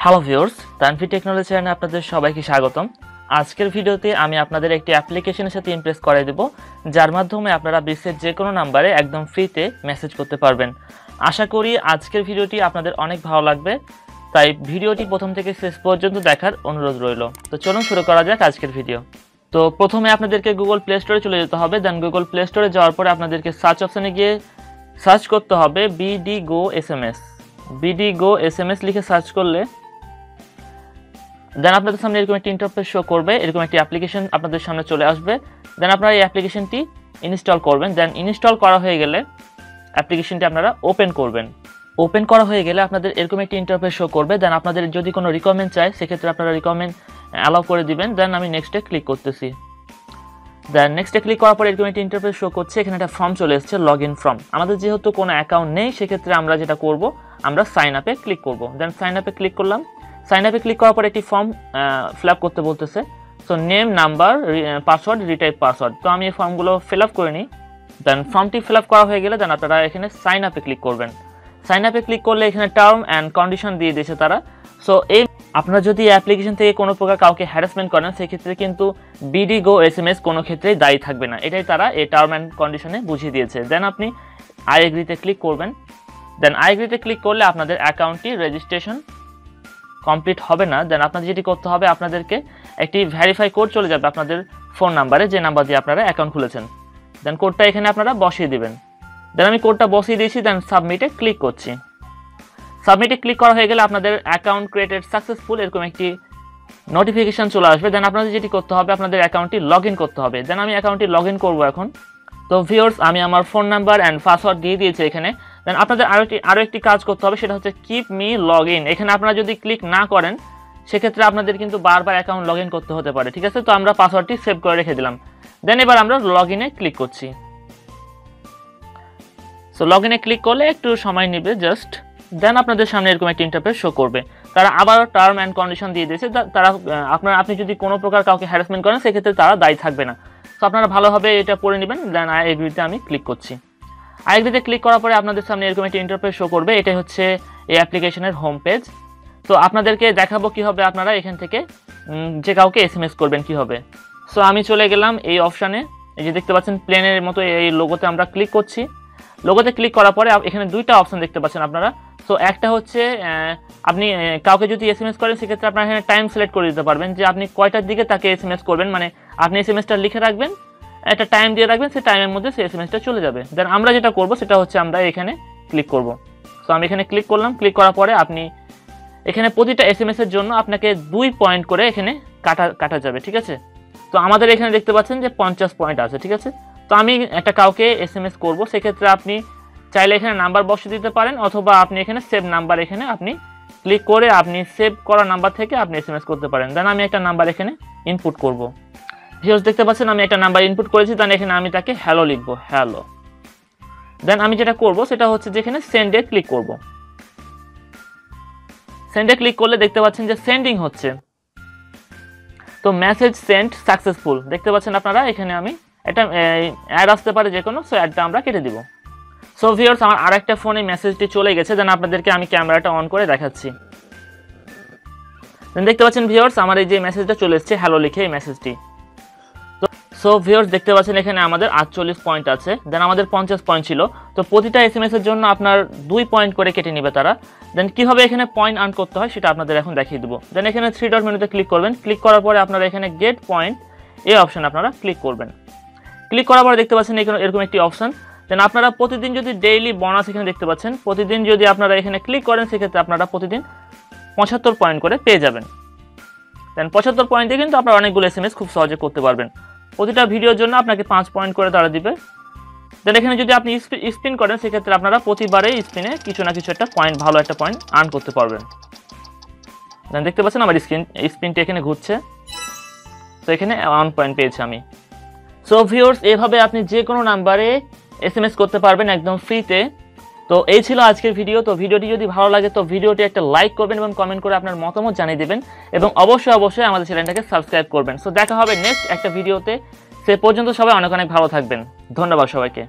Hello viewers, Tanvi technology চ্যানেলে আপনাদের সবাইকে স্বাগতম। আজকের ভিডিওতে আমি আপনাদের একটি অ্যাপ্লিকেশনের সাথে ইমপ্রেস করে দেব, যার মাধ্যমে আপনারা বিশ্বের যে কোনো নাম্বারে একদম ফ্রিতে মেসেজ করতে পারবেন। আশা করি আজকের ভিডিওটি আপনাদের অনেক ভালো লাগবে, তাই ভিডিওটি প্রথম থেকে শেষ পর্যন্ত দেখার অনুরোধ রইল। তো চলুন শুরু করা যাক আজকের ভিডিও। তো প্রথমে আপনাদেরকে গুগল প্লে স্টোরে চলে যেতে হবে। দেন গুগল প্লে স্টোরে যাওয়ার পরে আপনাদেরকে সার্চ অপশানে গিয়ে সার্চ করতে হবে বিডি গো এসএমএস। বিডি গো এসএমএস লিখে সার্চ করলে দেন আপনাদের সামনে এরকম একটি ইন্টারফেস শো করবে, এরকম একটি অ্যাপ্লিকেশন আপনাদের সামনে চলে আসবে। দেন আপনারা এই অ্যাপ্লিকেশনটি ইনস্টল করবেন। দেন ইনস্টল করা হয়ে গেলে অ্যাপ্লিকেশনটি আপনারা ওপেন করবেন। ওপেন করা হয়ে গেলে আপনাদের এরকম একটি ইন্টারফেস শো করবে। দেন আপনাদের যদি কোনো রিকমেন্ড চায় সেক্ষেত্রে আপনারা রিকমেন্ড অ্যালাউ করে দিবেন। দেন আমি নেক্সটে ক্লিক করতেছি। দেন নেক্সটে ক্লিক করার পরে এরকম একটি ইন্টারফেস শো করছে, এখানে একটা ফর্ম চলে এসেছে, লগ ইন ফর্ম। আমাদের যেহেতু কোনো অ্যাকাউন্ট নেই সেক্ষেত্রে আমরা যেটা করব, আমরা সাইন আপে ক্লিক করব। দেন সাইন আপে ক্লিক করলাম। সাইন আপে ক্লিক করার পরে একটি ফর্ম ফিল আপ করতে বলতেছে। So name, number, password, retype password. তো আমি এই ফর্মগুলো ফিল আপ করে নিই। দেন ফর্মটি ফিল আপ করা হয়ে গেলে দেন আপনারা এখানে সাইন আপে ক্লিক করবেন। সাইন আপে ক্লিক করলে এখানে টার্ম অ্যান্ড কন্ডিশন দিয়ে দিয়েছে তারা। সো এই আপনারা যদি অ্যাপ্লিকেশন থেকে কোনো প্রকার কাউকে হ্যারাসমেন্ট করেন সেক্ষেত্রে কিন্তু বিডি গো এসএমএস কোনো ক্ষেত্রেই দায়ী থাকবে না, এটাই তারা এই টার্ম অ্যান্ড কন্ডিশনে বুঝিয়ে দিয়েছে। দেন আপনি আই এগ্রিতে ক্লিক করবেন। দেন আই এগ্রিতে ক্লিক করলে আপনাদের অ্যাকাউন্টটি রেজিস্ট্রেশন কমপ্লিট হবে না। দেন আপনাদের যেটি করতে হবে, আপনাদেরকে একটি ভেরিফাই কোড চলে যাবে আপনাদের ফোন নাম্বারে, যে নাম্বার দিয়ে আপনারা অ্যাকাউন্ট খুলেছেন। দেন কোডটা এখানে আপনারা বসিয়ে দিবেন। দেন আমি কোডটা বসিয়ে দিয়েছি। দেন সাবমিটে ক্লিক করছি। সাবমিটে ক্লিক করা হয়ে গেলে আপনাদের অ্যাকাউন্ট ক্রিয়েটেড সাকসেসফুল এরকম একটি নোটিফিকেশন চলে আসবে। দেন আপনাদের যেটি করতে হবে, আপনাদের অ্যাকাউন্টটি লগ ইন করতে হবে। দেন আমি অ্যাকাউন্টটি লগ ইন করবো এখন। তো ভিউয়ার্স, আমি আমার ফোন নাম্বার অ্যান্ড পাসওয়ার্ড দিয়ে দিয়েছি এখানে। দেন আপনাদের আরও একটি কাজ করতে হবে, সেটা হচ্ছে কিপ মি লগ ইন। এখানে আপনারা যদি ক্লিক না করেন সেক্ষেত্রে আপনাদের কিন্তু বারবার অ্যাকাউন্ট লগ ইন করতে হতে পারে, ঠিক আছে? তো আমরা পাসওয়ার্ডটি সেভ করে রেখে দিলাম। দেন এবার আমরা লগ ইনে ক্লিক করছি। সো লগ ইনে ক্লিক করলে একটু সময় নেবে জাস্ট। দেন আপনাদের সামনে এরকম একটা ইন্টারফেস শো করবে। তারা আবার টার্ম অ্যান্ড কন্ডিশন দিয়ে দিয়েছে। তারা আপনি যদি কোনো প্রকার কাউকে হ্যারাসমেন্ট করেন সেক্ষেত্রে তারা দায়ী থাকবে না। তো আপনারা ভালোভাবে এটা পড়ে নেবেন। দেন আই এগ্রিতে আমি ক্লিক করছি। আই এগ্রিতে ক্লিক করার পরে আপনাদের সামনে এরকম একটা ইন্টারফেস শো করবে। এটাই হচ্ছে এই অ্যাপ্লিকেশনের হোম পেজ। তো আপনাদেরকে দেখাবো কীভাবে আপনারা এখান থেকে যে কাউকে এসএমএস করবেন কীভাবে। সো আমি চলে গেলাম এই অপশানে। এই যে দেখতে পাচ্ছেন প্লেনের মতো এই লোগোতে আমরা ক্লিক করছি। লোগোতে ক্লিক করার পরে এখানে দুইটা অপশন দেখতে পাচ্ছেন আপনারা। সো একটা হচ্ছে আপনি কাউকে যদি এসএমএস করেন সেক্ষেত্রে আপনারা এখানে টাইম সিলেক্ট করে দিতে পারবেন যে আপনি কয়টার দিকে তাকে এসএমএস করবেন। মানে আপনি এসএমএসটা লিখে রাখবেন, একটা টাইম দিয়ে রাখবেন, সেই টাইমের মধ্যে সেই এসএমএসটা চলে যাবে। দেন আমরা যেটা করব সেটা হচ্ছে আমরা এখানে ক্লিক করব। সো আমি এখানে ক্লিক করলাম। ক্লিক করার পরে আপনি এখানে প্রতিটা এসএমএসের জন্য আপনাকে 2 পয়েন্ট করে এখানে কাটা যাবে, ঠিক আছে? তো আমাদের এখানে দেখতে পাচ্ছেন যে 50 পয়েন্ট আছে, ঠিক আছে? তো আমি একটা কাউকে এসএমএস করব, সেক্ষেত্রে আপনি চাইলে এখানে নাম্বার বসিয়ে দিতে পারেন, অথবা আপনি এখানে সেভ নাম্বার এখানে আপনি ক্লিক করে আপনি সেভ করা নাম্বার থেকে আপনি এসএমএস করতে পারেন। দেন আমি একটা নাম্বার এখানে ইনপুট করব। ভিউয়ার্স দেখতে পাচ্ছেন আমি একটা নাম্বার ইনপুট করেছি। দেন এখানে আমি তাকে হ্যালো লিখব, হ্যালো। দেন আমি যেটা করব সেটা হচ্ছে যে এখানে সেন্ডে ক্লিক করব। সেন্ডে ক্লিক করলে দেখতে পাচ্ছেন যে সেন্ডিং হচ্ছে। তো মেসেজ সেন্ড সাকসেসফুল দেখতে পাচ্ছেন আপনারা। এখানে আমি একটা অ্যাড আসতে পারে যে কোনো, সো অ্যাডটা আমরা কেটে দিব। সো ভিউয়ার্স, আমার আরেকটা ফোনে মেসেজটি চলে গেছে। দেন আপনাদেরকে আমি ক্যামেরাটা অন করে দেখাচ্ছি। দেন দেখতে পাচ্ছেন ভিউয়ার্স, আমার এই যে মেসেজটা চলে এসেছে হ্যালো লিখে এই মেসেজটি। তো সো ভিউয়ার্স দেখতে পাচ্ছেন এখানে আমাদের 48 পয়েন্ট আছে। দেন আমাদের 50 পয়েন্ট ছিল। তো প্রতিটা এসএমএস এর জন্য আপনার 2 পয়েন্ট করে কেটে নেবে তারা। দেন কীভাবে এখানে পয়েন্ট আর্ন করতে হয় সেটা আপনাদের এখন দেখিয়ে দেবো। দেন এখানে 3 ডট মেনুতে ক্লিক করবেন। ক্লিক করার পরে আপনারা এখানে গেট পয়েন্ট এই অপশন আপনারা ক্লিক করবেন। ক্লিক করার পরে দেখতে পাচ্ছেন এখানে এরকম একটি অপশন। দেন আপনারা প্রতিদিন যদি ডেইলি বোনাস এখানে দেখতে পাচ্ছেন, প্রতিদিন যদি আপনারা এখানে ক্লিক করেন সেক্ষেত্রে আপনারা প্রতিদিন 75 পয়েন্ট করে পেয়ে যাবেন। দেন 75 পয়েন্টে কিন্তু আপনারা অনেকগুলো এসএমএস খুব সহজে করতে পারবেন। প্রতিটা ভিডিওর জন্য আপনাকে 5 পয়েন্ট করে তারা দিবে। দেন এখানে যদি আপনি স্পিন করেন সেক্ষেত্রে আপনারা প্রতিবারেই স্পিনে কিছু না কিছু একটা পয়েন্ট, ভালো একটা পয়েন্ট আর্ন করতে পারবেন। দেন দেখতে পাচ্ছেন আমার স্পিনটি এখানে ঘুরছে। তো এখানে 1 পয়েন্ট পেয়েছি আমি। সো ভিউয়ার্স, এভাবে আপনি যে কোনো নাম্বারে এসএমএস করতে পারবেন একদম ফ্রিতে। তো এই ছিল আজকের ভিডিও। তো ভিডিওটি যদি ভালো লাগে তো ভিডিওটি একটা লাইক করবেন এবং কমেন্ট করে আপনার মতামত জানিয়ে দেবেন, এবং অবশ্যই আমাদের চ্যানেলটাকে সাবস্ক্রাইব করবেন। সো দেখা হবে নেক্সট একটা ভিডিওতে। সে পর্যন্ত সবাই অনেক অনেক ভালো থাকবেন। ধন্যবাদ সবাইকে।